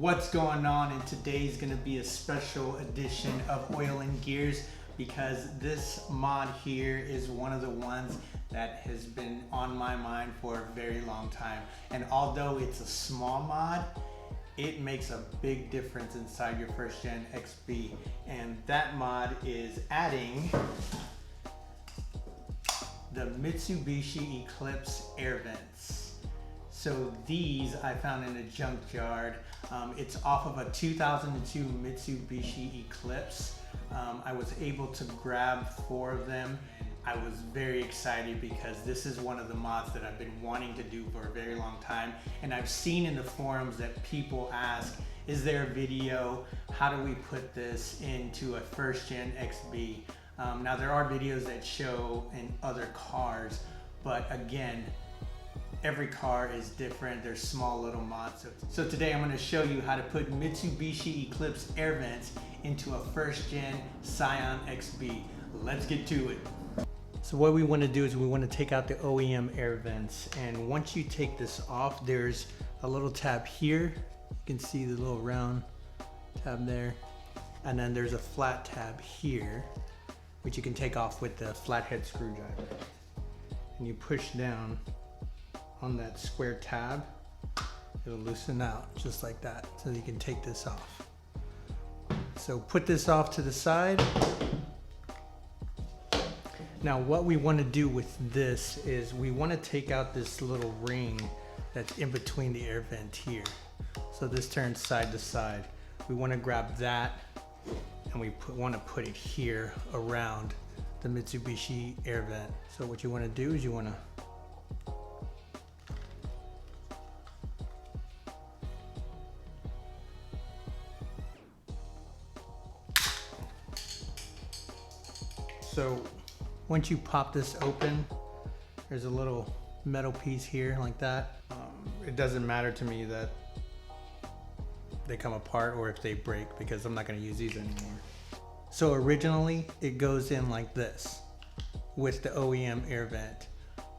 What's going on? And today's gonna be a special edition of Oil and Gears because this mod here is one of the ones that has been on my mind for a very long time. And although it's a small mod, it makes a big difference inside your first gen XB. And that mod is adding the Mitsubishi Eclipse air vents. So these I found in a junkyard. It's off of a 2002 Mitsubishi Eclipse. I was able to grab 4 of them. I was very excited because this is one of the mods that I've been wanting to do for a very long time. And I've seen in the forums that people ask, is there a video? How do we put this into a first gen XB? Now there are videos that show in other cars, but again, every car is different. There's small little mods. So today I'm going to show you how to put Mitsubishi Eclipse air vents into a first gen scionxb. Let's get to it. So what we want to do is we want to take out the OEM air vents, and once you take this off, there's a little tab here. You can see the little round tab there, and then there's a flat tab here which you can take off with the flathead screwdriver, and you push down on that square tab, it'll loosen out just like that, so you can take this off. So put this off to the side. Now what we want to do with this is we want to take out this little ring that's in between the air vent here. So this turns side to side. We want to grab that and we want to put it here around the Mitsubishi air vent. So what you want to do is you want to once you pop this open, there's a little metal piece here like that. It doesn't matter to me that they come apart or if they break, because I'm not going to use these anymore. So originally it goes in like this with the OEM air vent,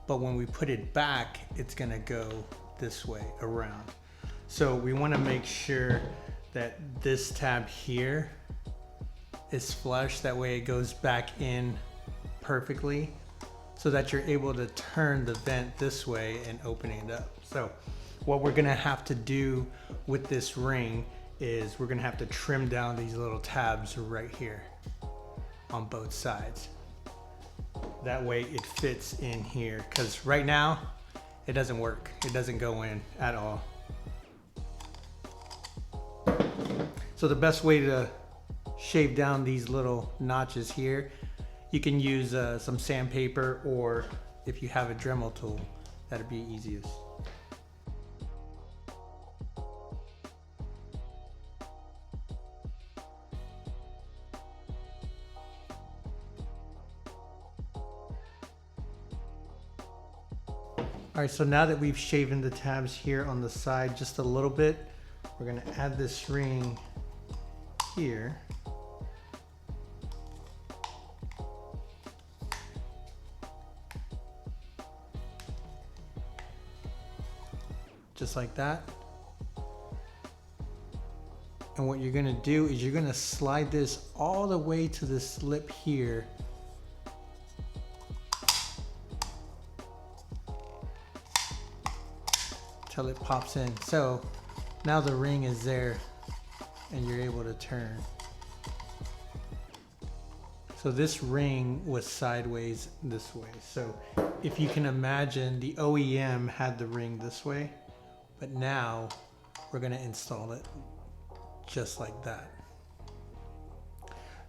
but when we put it back, it's going to go this way around. So we want to make sure that this tab here is flush, that way it goes back in perfectly, so that you're able to turn the vent this way and opening it up. So what we're gonna have to do with this ring is we're gonna have to trim down these little tabs right here on both sides. That way it fits in here, because right now it doesn't work. It doesn't go in at all. So the best way to shave down these little notches here, you can use some sandpaper, or if you have a Dremel tool, that'd be easiest. All right, so now that we've shaven the tabs here on the side just a little bit, we're gonna add this ring here. Just like that. And what you're gonna do is you're gonna slide this all the way to this lip here. Till it pops in. So now the ring is there and you're able to turn. So this ring was sideways this way. So if you can imagine, the OEM had the ring this way, but now we're gonna install it just like that.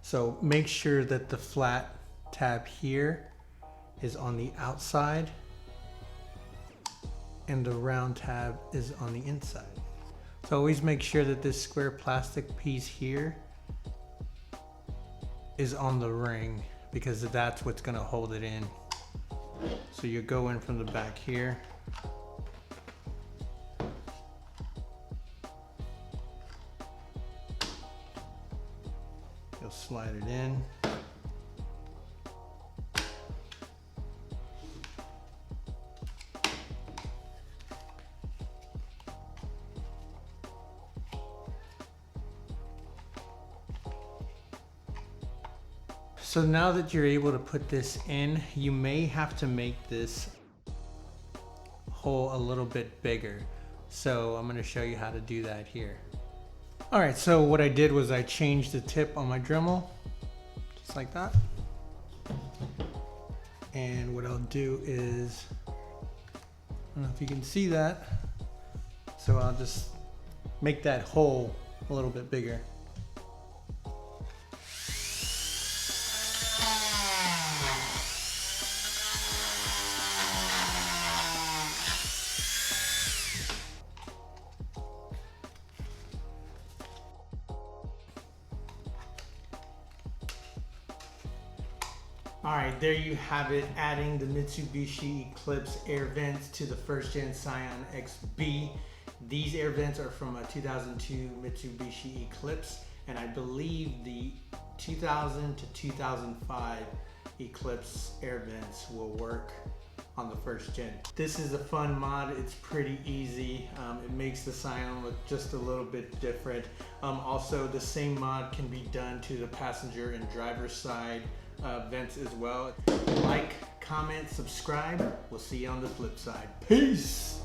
So make sure that the flat tab here is on the outside and the round tab is on the inside. So always make sure that this square plastic piece here is on the ring, because that's what's gonna hold it in. So you go in from the back here. You'll slide it in. So now that you're able to put this in, you may have to make this hole a little bit bigger. So I'm going to show you how to do that here. Alright, so what I did was I changed the tip on my Dremel, just like that. And what I'll do is, I don't know if you can see that, so I'll just make that hole a little bit bigger. Alright, there you have it, adding the Mitsubishi Eclipse air vents to the first gen scionxb. These air vents are from a 2002 Mitsubishi Eclipse, and I believe the 2000 to 2005 Eclipse air vents will work on the first gen. This is a fun mod, it's pretty easy. It makes the Scion look just a little bit different. Also, the same mod can be done to the passenger and driver's side vents as well. Like, comment, subscribe. We'll see you on the flip side. Peace!